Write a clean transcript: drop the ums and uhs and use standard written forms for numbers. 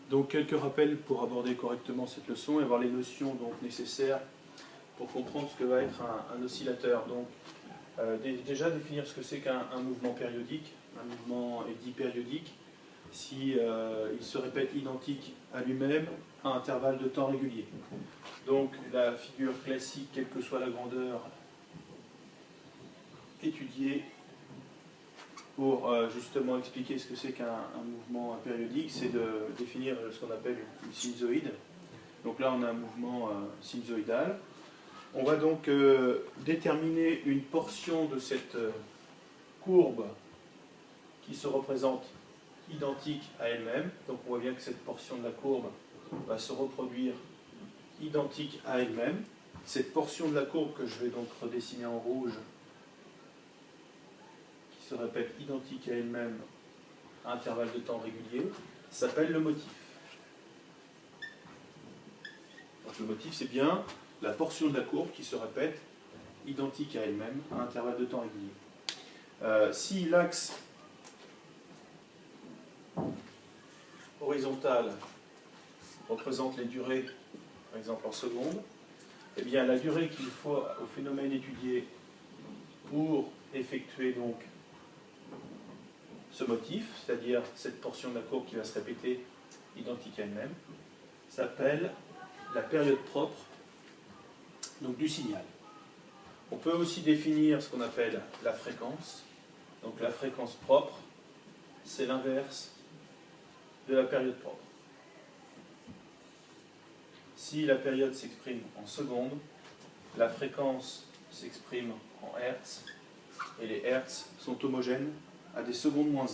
Donc quelques rappels pour aborder correctement cette leçon et avoir les notions donc, nécessaires pour comprendre ce que va être un oscillateur. Donc déjà définir ce que c'est qu'un mouvement périodique. Un mouvement est dit périodique si il se répète identique à lui-même à intervalles de temps réguliers. Donc la figure classique, quelle que soit la grandeur étudiée pour justement expliquer ce que c'est qu'un mouvement périodique, c'est de définir ce qu'on appelle une sinusoïde. Donc là, on a un mouvement sinusoïdal. On va donc déterminer une portion de cette courbe qui se représente identique à elle-même. Donc on voit bien que cette portion de la courbe va se reproduire identique à elle-même. Cette portion de la courbe que je vais donc redessiner en rouge, qui se répète identique à elle-même à intervalles de temps réguliers, s'appelle le motif. Donc le motif, c'est bien la portion de la courbe qui se répète identique à elle-même à intervalles de temps réguliers. Si l'axe horizontal représente les durées, par exemple en secondes, eh bien la durée qu'il faut au phénomène étudié pour effectuer donc ce motif, c'est-à-dire cette portion de la courbe qui va se répéter identique à elle-même, s'appelle la période propre donc du signal. On peut aussi définir ce qu'on appelle la fréquence. Donc la fréquence propre, c'est l'inverse de la période propre. Si la période s'exprime en secondes, la fréquence s'exprime en hertz, et les hertz sont homogènes à des secondes moins 1.